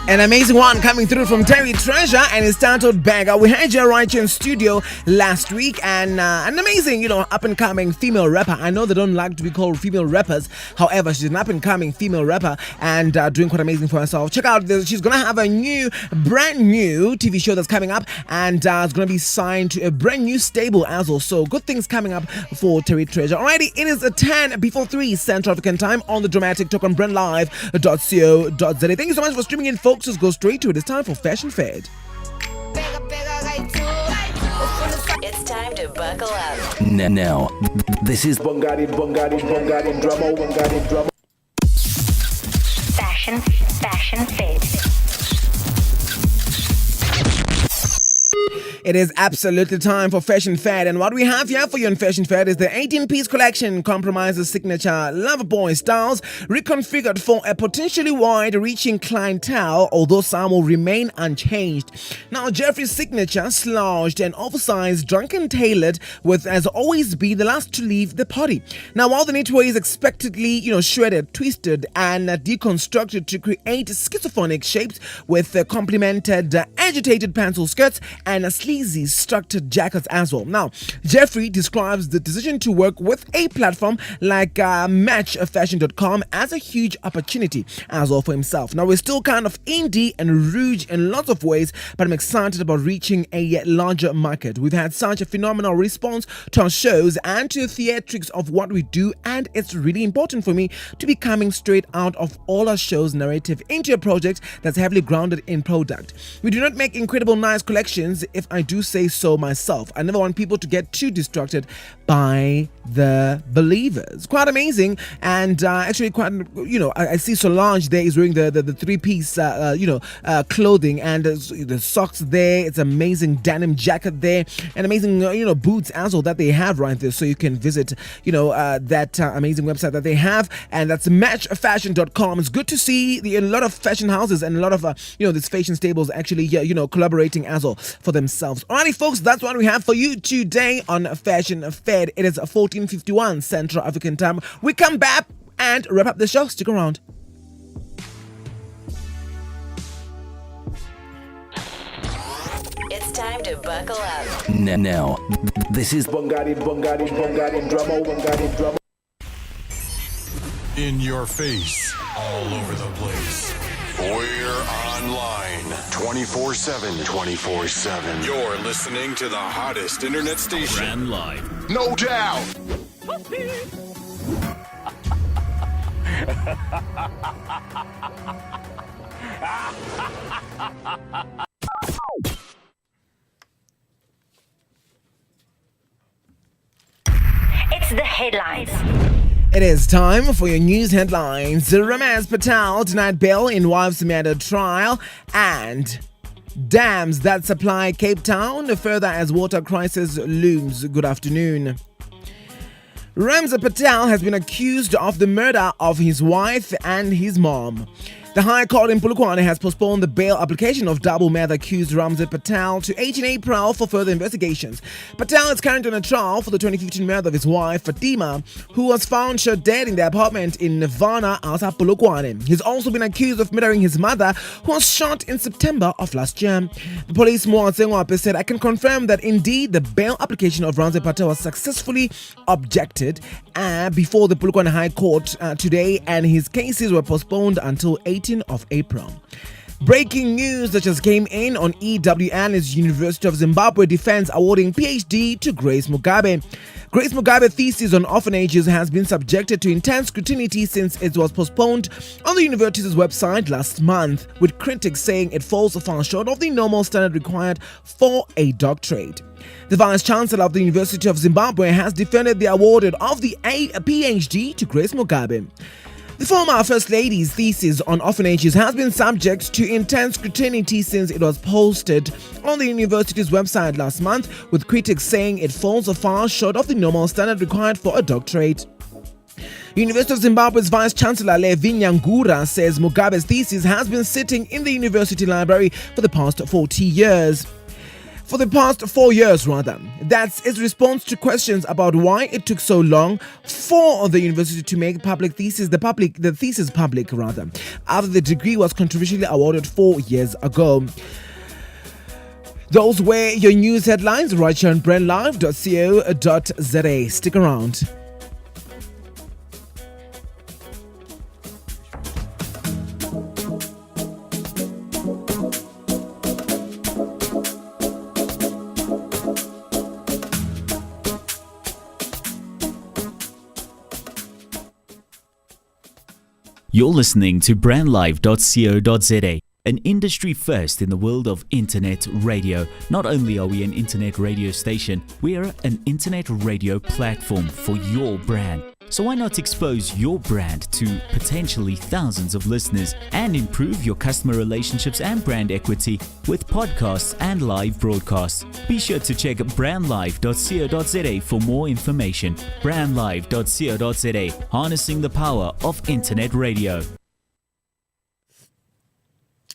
B: An amazing one coming through from Terry Treasure, and it's titled Beggar. We had her right here in studio last week, and an amazing, up and coming female rapper. I know they don't like to be called female rappers, however, she's an up and coming female rapper and doing quite amazing for herself. Check out this. She's gonna have a brand new TV show that's coming up, and it's gonna be signed to a brand new stable as well. So good things coming up for Terry Treasure. Alrighty, it is 10 before 3 Central African time on the Dramatic Talk on BrandLive.co.za. Thank you so much for streaming in, folks. Just go straight to it. It's time for Fashion Fed.
C: It's time to buckle up.
D: Now, this is Bongari drama.
E: Fashion Fed.
B: It is absolutely time for Fashion Fed, and what we have here for you on Fashion Fed is the 18-piece collection compromises signature Loverboy styles reconfigured for a potentially wide-reaching clientele, although some will remain unchanged. Now, Jeffrey's signature slouched and oversized, drunken tailored with, as always, be the last to leave the party. Now, while the knitwear is expectedly, shredded, twisted, and deconstructed to create schizophrenic shapes with complemented agitated pencil skirts and sleazy structured jackets as well. Now, Jeffrey describes the decision to work with a platform like MatchFashion.com as a huge opportunity as well for himself. Now, we're still kind of indie and rude in lots of ways, but I'm excited about reaching a larger market. We've had such a phenomenal response to our shows and to the theatrics of what we do, and it's really important for me to be coming straight out of all our shows' narrative into a project that's heavily grounded in product. We do not make incredible nice collections, if I do say so myself. I never want people to get too distracted by the believers. Quite amazing, and actually quite, I see Solange there is wearing the 3-piece, clothing, and the socks there. It's amazing denim jacket there, and amazing, boots as well that they have right there. So you can visit, that amazing website that they have, and that's matchfashion.com. It's good to see a lot of fashion houses and a lot of, these fashion stables actually, collaborating as well for themselves. Alrighty, folks, that's what we have for you today on Fashion Fed. It is 14:51 Central African time. We come back and wrap up the show. Stick around.
C: It's time to buckle up.
D: Now, this is Bongari drama.
J: In your face, all over the place. We're online 24/7. 24/7. You're listening to the hottest internet station.
A: Brand Live.
J: No doubt.
E: It's the headlines.
B: It is time for your news headlines. Ramaz Patel denied bail in wife's murder trial, and dams that supply Cape Town further as water crisis looms. Good afternoon. Ramaz Patel has been accused of the murder of his wife and his mom. The High Court in Polokwane has postponed the bail application of double murder accused Ramaz Patel to 18 April for further investigations. Patel is currently on a trial for the 2015 murder of his wife, Fatima, who was found shot dead in their apartment in Nirvana, outside Polokwane. He's also been accused of murdering his mother, who was shot in September of last year. The police, Moatsengwape, said, "I can confirm that indeed the bail application of Ramaz Patel was successfully objected before the Polokwane High Court today, and his cases were postponed until 18 of April." Breaking news that just came in on EWN is University of Zimbabwe Defense awarding PhD to Grace Mugabe. Grace Mugabe's thesis on orphanages has been subjected to intense scrutiny since it was postponed on the university's website last month, with critics saying it falls far short of the normal standard required for a doctorate. The Vice Chancellor of the University of Zimbabwe has defended the award of the PhD to Grace Mugabe. The former First Lady's thesis on orphanages has been subject to intense scrutiny since it was posted on the university's website last month, with critics saying it falls far short of the normal standard required for a doctorate. University of Zimbabwe's Vice Chancellor Levi Nyangura says Mugabe's thesis has been sitting in the university library for the past 40 years. For the past 4 years, rather. That's its response to questions about why it took so long for the university to make the thesis public, after the degree was controversially awarded 4 years ago. Those were your news headlines right here on brandlive.co.za. Stick around.
A: You're listening to brandlive.co.za, an industry first in the world of internet radio. Not only are we an internet radio station, we are an internet radio platform for your brand. So why not expose your brand to potentially thousands of listeners and improve your customer relationships and brand equity with podcasts and live broadcasts? Be sure to check brandlive.co.za for more information. brandlive.co.za, harnessing the power of internet radio.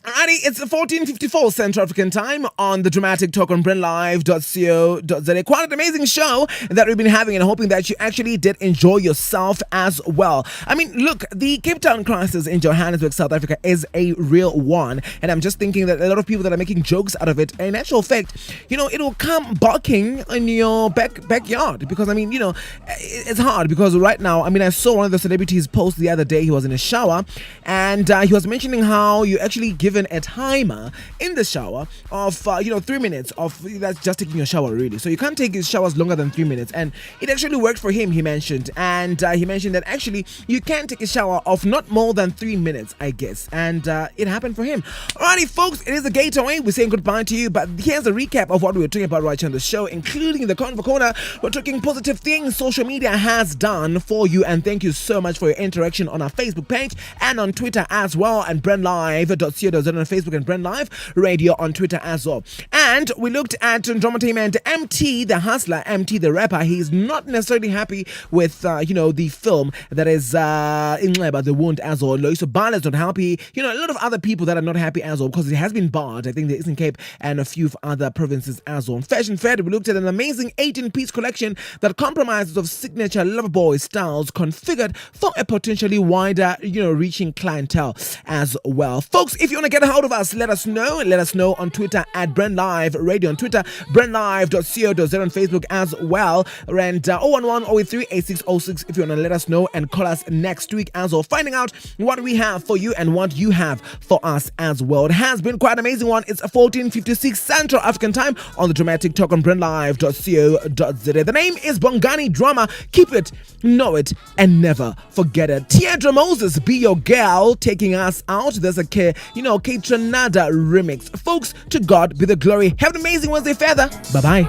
B: Alrighty, it's 14:54 Central African Time on the Dramatic Talk on brandlive.co.za. Quite an amazing show that we've been having, and hoping that you actually did enjoy yourself as well. I mean, look, the Cape Town crisis in Johannesburg, South Africa is a real one, and I'm just thinking that a lot of people that are making jokes out of it, in actual fact, it will come barking in your backyard, because it's hard, because right now, I saw one of the celebrities post the other day. He was in a shower, and he was mentioning how you actually given a timer in the shower of 3 minutes of that's just taking your shower, really. So you can't take his showers longer than 3 minutes, and it actually worked for him, he mentioned. And he mentioned that actually you can take a shower of not more than 3 minutes, I guess, and it happened for him. Alrighty, folks, it is the gateway. We're saying goodbye to you, but here's a recap of what we were talking about right here on the show, including the Convo Corner. We're talking positive things social media has done for you, and thank you so much for your interaction on our Facebook page and on Twitter as well, and brandlive.co.za on Facebook and Brand Live Radio on Twitter as well. And we looked at Entertainment MT, the hustler, MT the rapper. He's not necessarily happy with, the film that is Inxeba, The Wound as well. Loyiso Bala is not happy. A lot of other people that are not happy as well because it has been barred. I think there is in Cape and a few other provinces as well. Fashion Fair, we looked at an amazing 18-piece collection that compromises of signature Loverboy styles configured for a potentially wider, reaching clientele as well. Folks, if you want to get a hold of us, let us know. Let us know on Twitter at Brand Live Radio on Twitter, brandlive.co.za on Facebook as well. And 011-083-8606 if you want to let us know and call us next week as well. Finding out what we have for you and what you have for us as well. It has been quite an amazing one. It's 14:56 Central African time on the Dramatic Talk on brandlive.co.za. The name is Bongani Drama. Keep it, know it, and never forget it. Tiandra Moses, Be Your Girl, taking us out. There's a K-Tranada remix. Folks, to God be the glory. Have an amazing Wednesday further. Bye-bye.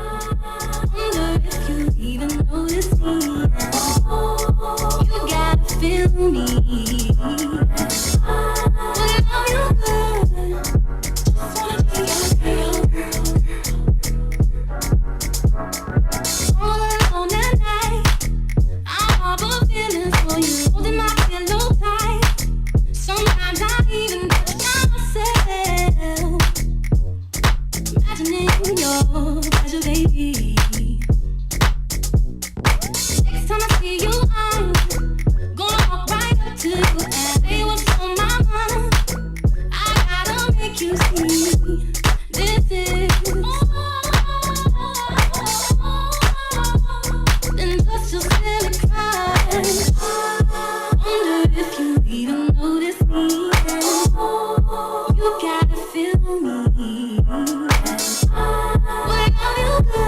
G: Next time I see you, I'm gonna walk right up to you and say what's on my mind. I gotta make you see this is then just your silly cry. Wonder if you even notice me. You gotta feel me. Wherever you go,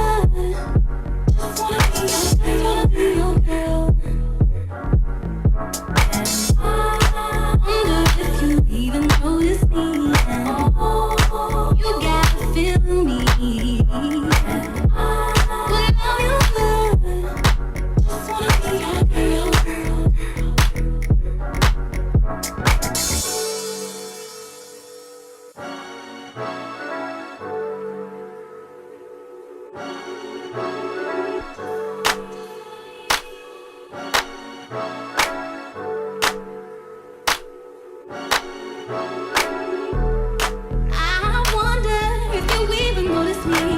G: just wanna be your girl. Wonder if you even notice me. You gotta feel me. Wherever you go, just wanna be your girl. I wonder if you even notice me.